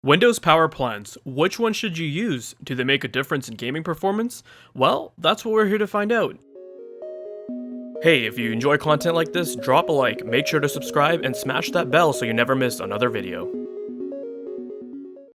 Windows power plans. Which one should you use? Do they make a difference in gaming performance? Well, that's what we're here to find out. Hey, if you enjoy content like this, drop a like, make sure to subscribe, and smash that bell so you never miss another video.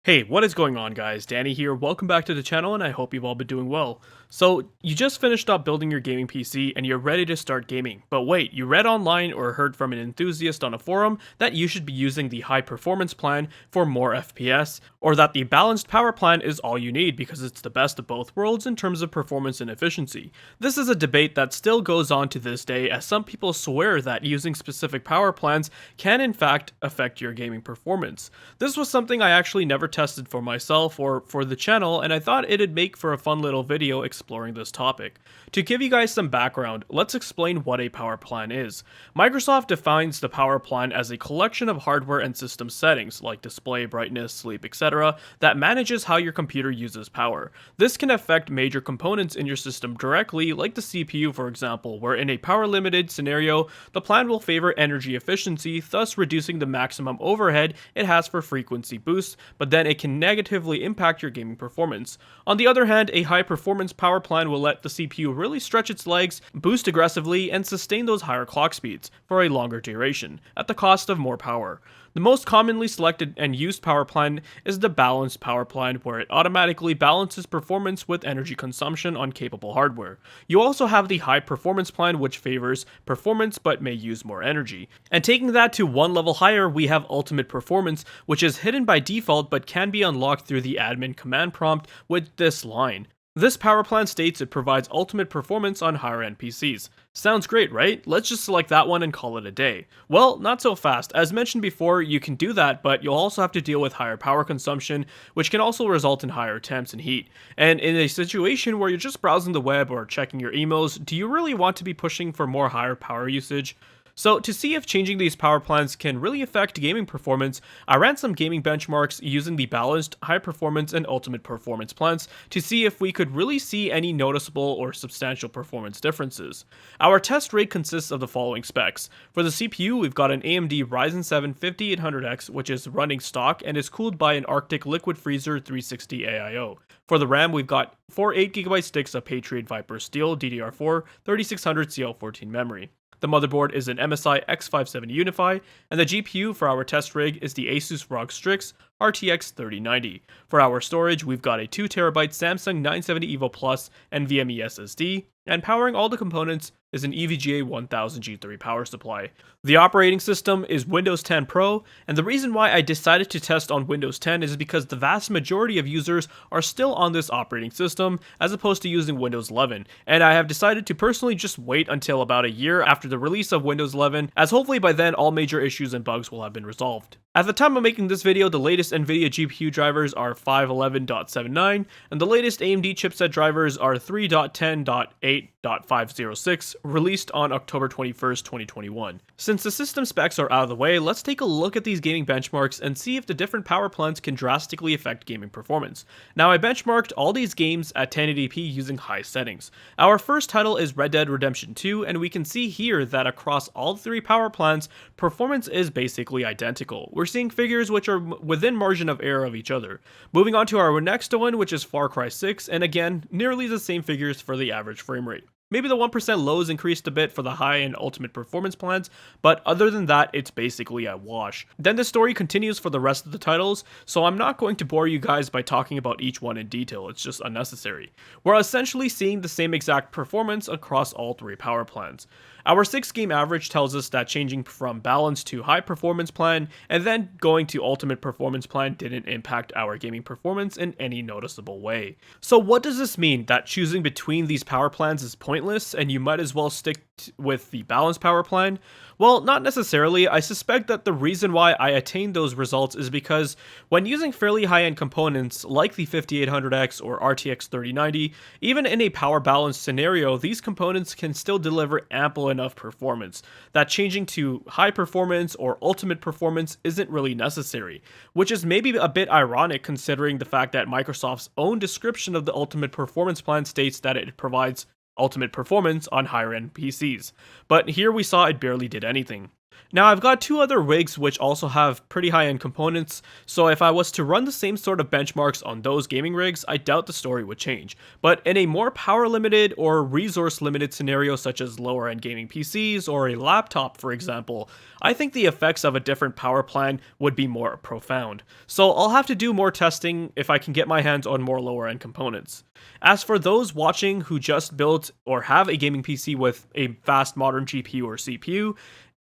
Hey, what is going on guys? Danny here, welcome back to the channel and I hope you've all been doing well. So, you just finished up building your gaming PC and you're ready to start gaming, but wait, you read online or heard from an enthusiast on a forum that you should be using the high performance plan for more FPS, or that the balanced power plan is all you need because it's the best of both worlds in terms of performance and efficiency. This is a debate that still goes on to this day as some people swear that using specific power plans can in fact affect your gaming performance. This was something I actually never tested for myself or for the channel, and I thought it'd make for a fun little video exploring this topic. To give you guys some background, let's explain what a power plan is. Microsoft defines the power plan as a collection of hardware and system settings, like display, brightness, sleep, etc., that manages how your computer uses power. This can affect major components in your system directly, like the CPU for example, where in a power-limited scenario, the plan will favor energy efficiency, thus reducing the maximum overhead it has for frequency boosts, but then it can negatively impact your gaming performance. On the other hand, a high-performance power plan will let the CPU really stretch its legs, boost aggressively, and sustain those higher clock speeds for a longer duration, at the cost of more power. The most commonly selected and used power plan is the balanced power plan, where it automatically balances performance with energy consumption on capable hardware. You also have the high performance plan, which favors performance but may use more energy. And taking that to one level higher, we have ultimate performance, which is hidden by default but can be unlocked through the admin command prompt with this line. This power plan states it provides ultimate performance on higher end PCs. Sounds great, right? Let's just select that one and call it a day. Well, not so fast. As mentioned before, you can do that, but you'll also have to deal with higher power consumption, which can also result in higher temps and heat. And in a situation where you're just browsing the web or checking your emails, do you really want to be pushing for more higher power usage? So to see if changing these power plans can really affect gaming performance, I ran some gaming benchmarks using the balanced, high performance, and ultimate performance plans to see if we could really see any noticeable or substantial performance differences. Our test rig consists of the following specs. For the CPU, we've got an AMD Ryzen 7 5800X, which is running stock and is cooled by an Arctic Liquid Freezer 360 AIO. For the RAM, we've got 4 8GB sticks of Patriot Viper Steel DDR4 3600 CL14 memory. The motherboard is an MSI X570 Unify, and the GPU for our test rig is the Asus ROG Strix RTX 3090. For our storage, we've got a 2TB Samsung 970 EVO Plus NVMe SSD, and powering all the components is an EVGA 1000 G3 power supply. The operating system is Windows 10 Pro, and the reason why I decided to test on Windows 10 is because the vast majority of users are still on this operating system as opposed to using Windows 11, and I have decided to personally just wait until about a year after the release of Windows 11, as hopefully by then all major issues and bugs will have been resolved. At the time of making this video, the latest NVIDIA GPU drivers are 511.79, and the latest AMD chipset drivers are 3.10.8.506, released on October 21st, 2021. Since the system specs are out of the way, let's take a look at these gaming benchmarks and see if the different power plans can drastically affect gaming performance. Now, I benchmarked all these games at 1080p using high settings. Our first title is Red Dead Redemption 2, and we can see here that across all three power plans, performance is basically identical. We're seeing figures which are within margin of error of each other. Moving on to our next one, which is Far Cry 6, and again, nearly the same figures for the average frame rate. Maybe the 1% lows increased a bit for the high and ultimate performance plans, but other than that, it's basically a wash. Then the story continues for the rest of the titles, so I'm not going to bore you guys by talking about each one in detail, it's just unnecessary. We're essentially seeing the same exact performance across all three power plans. Our 6-game average tells us that changing from balanced to high performance plan and then going to ultimate performance plan didn't impact our gaming performance in any noticeable way. So what does this mean? That choosing between these power plans is pointless and you might as well stick with the balanced power plan? Well, not necessarily. I suspect that the reason why I attained those results is because when using fairly high-end components like the 5800X or RTX 3090, even in a power balanced scenario, these components can still deliver ample enough performance that changing to high performance or ultimate performance isn't really necessary, which is maybe a bit ironic considering the fact that Microsoft's own description of the ultimate performance plan states that it provides ultimate performance on higher end PCs. But here we saw it barely did anything. Now I've got two other rigs which also have pretty high-end components, so if I was to run the same sort of benchmarks on those gaming rigs, I doubt the story would change. But in a more power-limited or resource-limited scenario such as lower-end gaming PCs or a laptop for example, I think the effects of a different power plan would be more profound. So I'll have to do more testing if I can get my hands on more lower-end components. As for those watching who just built or have a gaming PC with a fast modern GPU or CPU,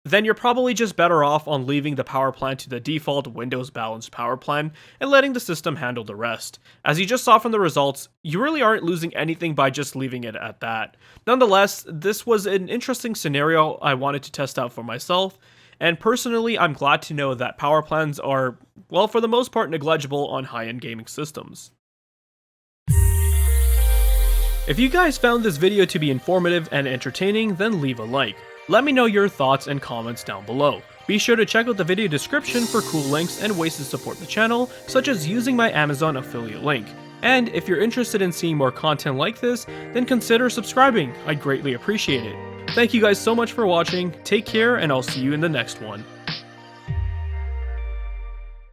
then you're probably just better off on leaving the power plan to the default Windows balanced power plan and letting the system handle the rest. As you just saw from the results, you really aren't losing anything by just leaving it at that. Nonetheless, this was an interesting scenario I wanted to test out for myself, and personally I'm glad to know that power plans are, well, for the most part negligible on high-end gaming systems. If you guys found this video to be informative and entertaining, then leave a like. Let me know your thoughts and comments down below. Be sure to check out the video description for cool links and ways to support the channel, such as using my Amazon affiliate link. And if you're interested in seeing more content like this, then consider subscribing, I'd greatly appreciate it. Thank you guys so much for watching, take care, and I'll see you in the next one.